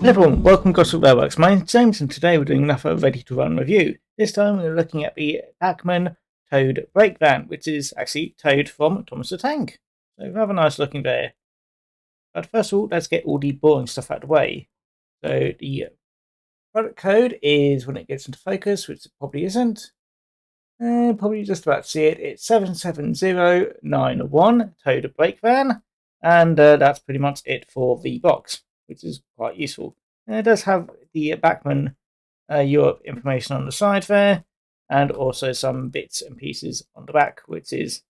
Hello everyone, welcome to Gosport Railworks. My name's James and today we're doing another ready to run review. This time we're looking at the Bachmann towed brake van, which is actually towed from Thomas the Tank. So rather nice looking there. But first of all, let's get all the boring stuff out of the way. So the product code is, when it gets into focus, which it probably isn't, probably just about to see it, it's 77091 towed brake van, and that's pretty much it for the box, which is quite useful. It does have the Bachmann Europe information on the side there, and also some bits and pieces on the back, which is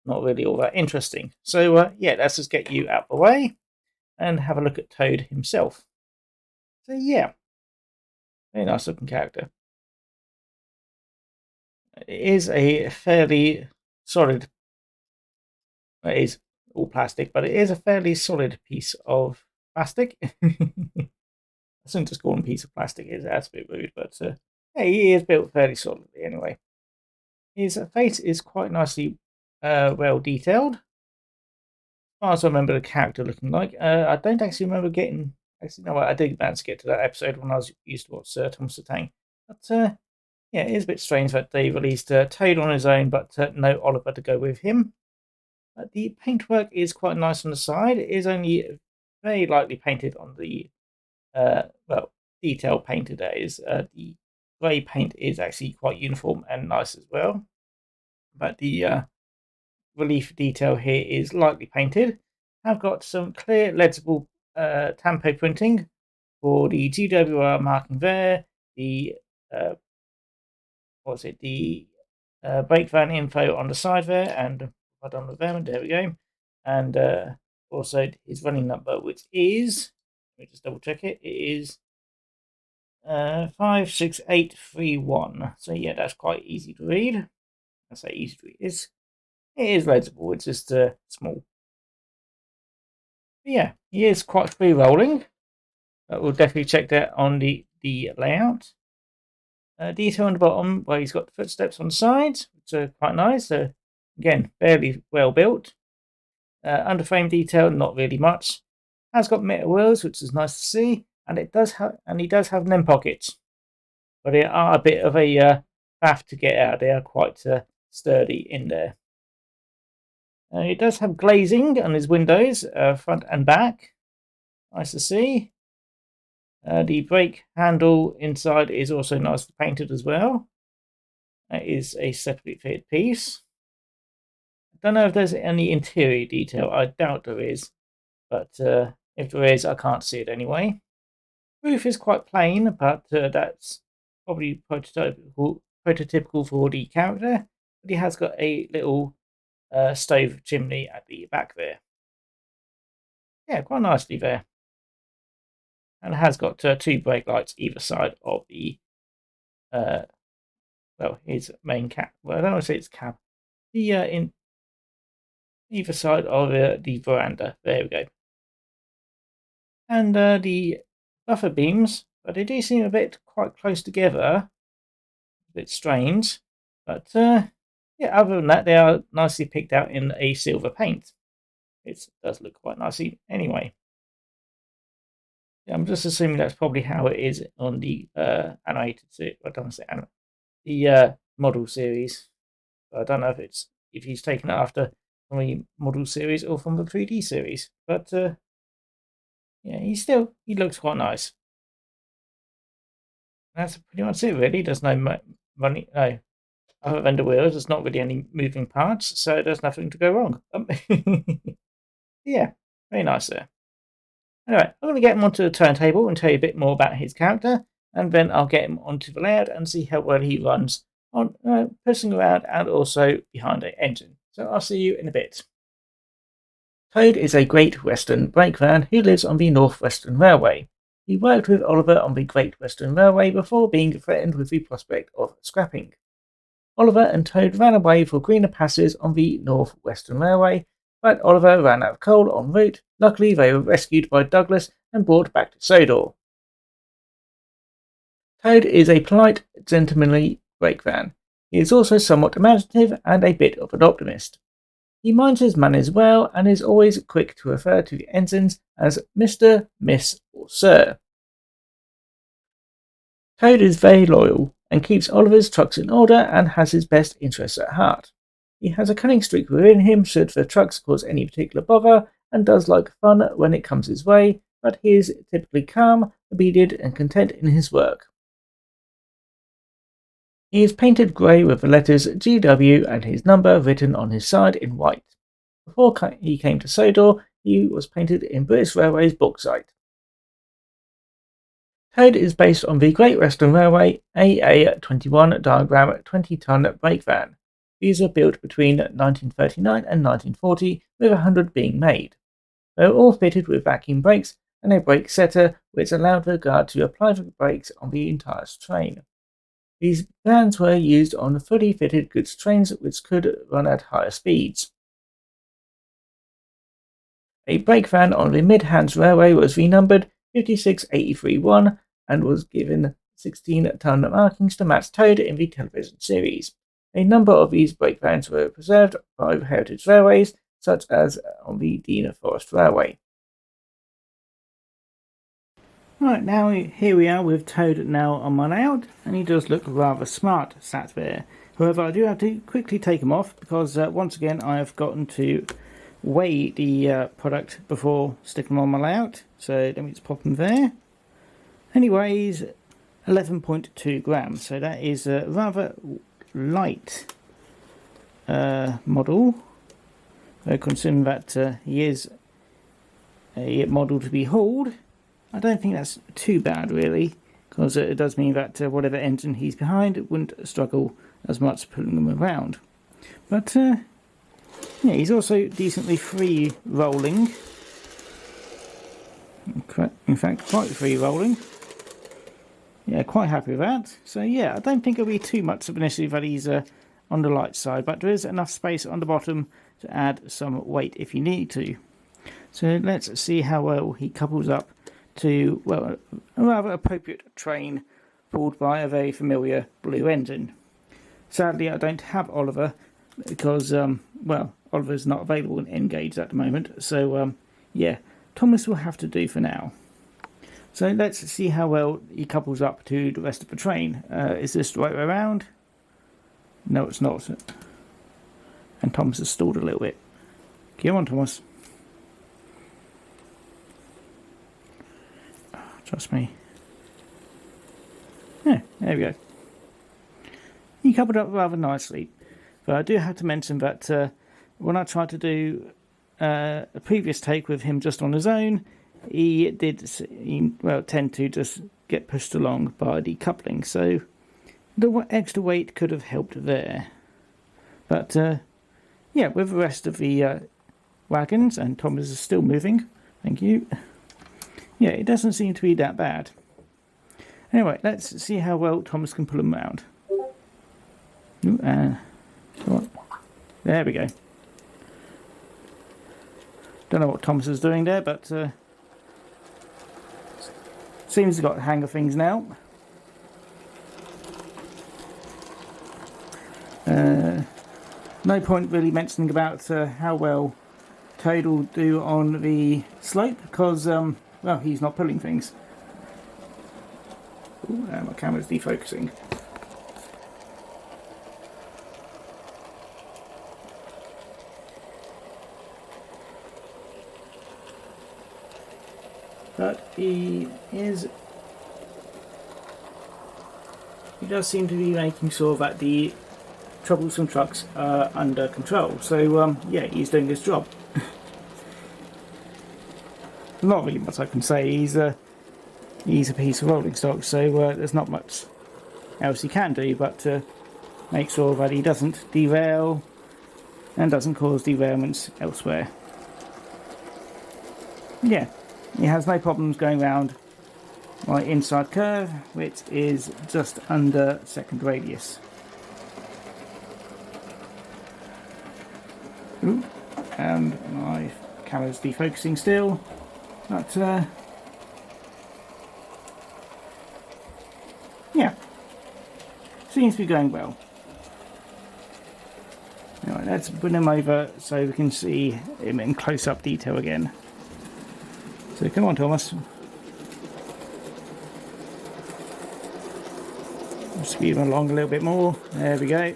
not really all that interesting. So yeah, let's just get you out of the way and have a look at Toad himself. So yeah, very nice looking character. It is a fairly solid, it is all plastic, but it is a fairly solid piece of plastic. I shouldn't just call him a piece of plastic, that's a bit rude, but yeah, he is built fairly solidly anyway. His face is quite nicely well detailed. As far as I remember the character looking like. I don't actually remember getting... Actually, no, I did manage to get to that episode when I was used to watch Thomas the Tank. But yeah, it is a bit strange that they released Toad on his own, but no Oliver to go with him. The paintwork is quite nice on the side. It is only very lightly painted on the, well, detail painted, that is. The grey paint is actually quite uniform and nice as well. But the relief detail here is lightly painted. I've got some clear legible tampo printing for the GWR marking there. The what's it? The brake van info on the side there, and right on the van. There we go. And also his running number, which is, let me just double check it. It is 56831. So yeah, that's quite easy to read. I say easy to read. It is legible. It's just small. But yeah, he is quite free rolling. We'll definitely check that on the layout. Detail on the bottom where he's got the footsteps on the sides, which are quite nice. Again, fairly well built. Underframe detail, not really much. Has got metal wheels, which is nice to see, and he does have NEM pockets, but they are a bit of a faff to get out. They are quite sturdy in there. It does have glazing on his windows, front and back. Nice to see. The brake handle inside is also nicely painted as well. That is a separately fitted piece. I don't know if there's any interior detail. I doubt there is, but if there is, I can't see it anyway. Roof is quite plain, but that's probably prototypical for the character. But he has got a little stove chimney at the back there. Yeah, quite nicely there. And it has got two brake lights either side of the, well, his main cab. Well, I don't want to say it's cab. The in either side of the veranda. There we go. And the buffer beams, but they do seem a bit quite close together. A bit strange, but yeah. Other than that, they are nicely picked out in a silver paint. It does look quite nicely anyway. I'm just assuming that's probably how it is on the animated series. I don't want to say the model series. I don't know if he's taken it after from the model series or from the 3D series. But yeah, he looks quite nice. That's pretty much it, really. There's no running, no, other than the wheels. There's not really any moving parts, so there's nothing to go wrong. Yeah, very nice there. Anyway, I'm going to get him onto the turntable and tell you a bit more about his character, and then I'll get him onto the layout and see how well he runs on pushing around and also behind the engine. So I'll see you in a bit. Toad is a Great Western brake van who lives on the North Western Railway. He worked with Oliver on the Great Western Railway before being threatened with the prospect of scrapping. Oliver and Toad ran away for greener pastures on the North Western Railway, but Oliver ran out of coal en route. Luckily, they were rescued by Douglas and brought back to Sodor. Toad is a polite, gentlemanly brake van. He is also somewhat imaginative and a bit of an optimist. He minds his manners well and is always quick to refer to the ensigns as Mr., Miss, or Sir. Toad is very loyal and keeps Oliver's trucks in order and has his best interests at heart. He has a cunning streak within him should the trucks cause any particular bother, and does like fun when it comes his way, but he is typically calm, obedient, and content in his work. He is painted grey with the letters GW and his number written on his side in white. Before he came to Sodor, he was painted in British Railways bauxite. Toad is based on the Great Western Railway AA21 diagram 20-ton brake van. These are built between 1939 and 1940, with 100 being made. They were all fitted with vacuum brakes and a brake setter, which allowed the guard to apply the brakes on the entire train. These vans were used on fully fitted goods trains, which could run at higher speeds. A brake van on the Midlands Railway was renumbered 56831 and was given 16-ton markings to match Toad in the television series. A number of these brake vans were preserved by heritage railways, such as on the Dean Forest Railway. Right, now here we are with Toad now on my layout, and he does look rather smart sat there. However, I do have to quickly take him off because once again I have gotten to weigh the product before sticking him on my layout. So let me just pop him there. And he weighs 11.2 grams, so that is a rather light model. Considering that he is a model to be hauled, I don't think that's too bad really, because it does mean that whatever engine he's behind wouldn't struggle as much pulling them around. But yeah, he's also decently free rolling. In fact, quite free rolling. Yeah, quite happy with that. So yeah, I don't think it'll be too much of an issue that he's on the light side, but there is enough space on the bottom to add some weight if you need to. So let's see how well he couples up to, well, a rather appropriate train pulled by a very familiar blue engine. Sadly, I don't have Oliver because, well, Oliver's not available in N-Gauge at the moment. So, yeah, Thomas will have to do for now. So let's see how well he couples up to the rest of the train. Is this the right way around? No, it's not. And Thomas has stalled a little bit. Come on, Thomas. Oh, trust me. Yeah, there we go. He coupled up rather nicely. But I do have to mention that when I tried to do a previous take with him just on his own, he did tend to just get pushed along by the coupling. So the extra weight could have helped there. But yeah, with the rest of the wagons, and Thomas is still moving, thank you. Yeah, it doesn't seem to be that bad. Anyway, let's see how well Thomas can pull them around. There we go. Don't know what Thomas is doing there, but seems he's got the hang of things now. No point really mentioning about how well Toad will do on the slope because, well, he's not pulling things. Ooh, my camera's defocusing. But he does seem to be making sure that the troublesome trucks are under control. So yeah, he's doing his job. Not really much I can say. He's a piece of rolling stock, so there's not much else he can do but make sure that he doesn't derail and doesn't cause derailments elsewhere. Yeah, he has no problems going around my inside curve, which is just under second radius. Ooh, and my camera's defocusing still, but yeah, seems to be going well. Anyway, let's bring him over so we can see him in close-up detail again. So come on, Thomas. Speed them along a little bit more. There we go.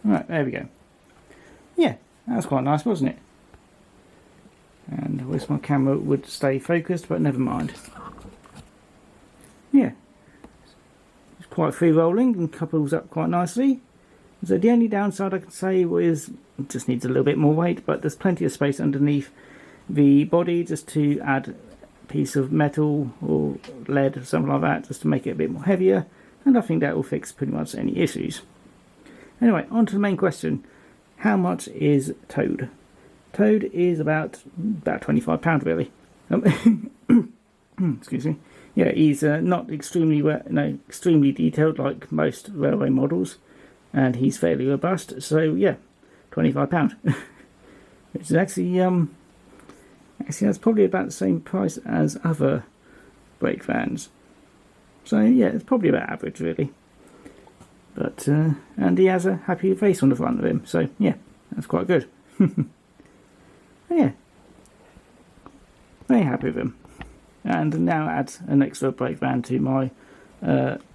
Right, there we go. Yeah, that was quite nice, wasn't it? And I wish my camera would stay focused, but never mind. Yeah, it's quite free rolling and couples up quite nicely. So the only downside I can say is it just needs a little bit more weight, but there's plenty of space underneath the body just to add a piece of metal or lead or something like that, just to make it a bit more heavier, and I think that will fix pretty much any issues. Anyway, on to the main question. How much is Toad? Toad is about £25 really. Excuse me. Yeah, he's not extremely detailed like most railway models, and he's fairly robust. So yeah, £25, which is actually that's probably about the same price as other brake vans. So yeah, it's probably about average really. But and he has a happy face on the front of him, so yeah, that's quite good. Yeah, very happy with him. And now add an extra brake van to my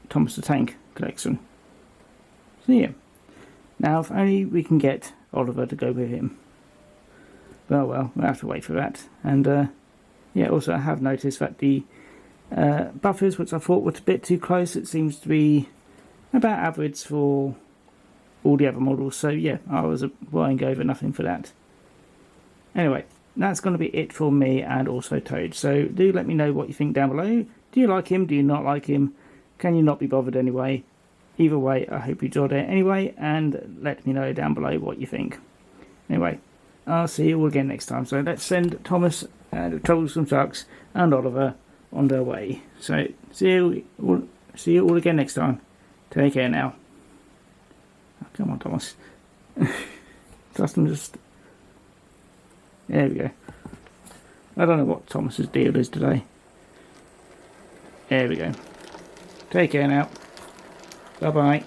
Thomas the Tank collection. So yeah, now if only we can get Oliver to go with him. Well, we'll have to wait for that. And yeah, also I have noticed that the buffers, which I thought were a bit too close, it seems to be about average for all the other models. So yeah, I was worrying over nothing for that. Anyway, that's going to be it for me and also Toad. So do let me know what you think down below. Do you like him? Do you not like him? Can you not be bothered anyway? Either way, I hope you enjoyed it anyway, and let me know down below what you think. Anyway, I'll see you all again next time. So let's send Thomas and Troublesome Trucks and Oliver on their way. So see you all again next time. Take care now. Oh, come on, Thomas. Trust him just... There we go. I don't know what Thomas's deal is today. There we go. Take care now. Bye-bye.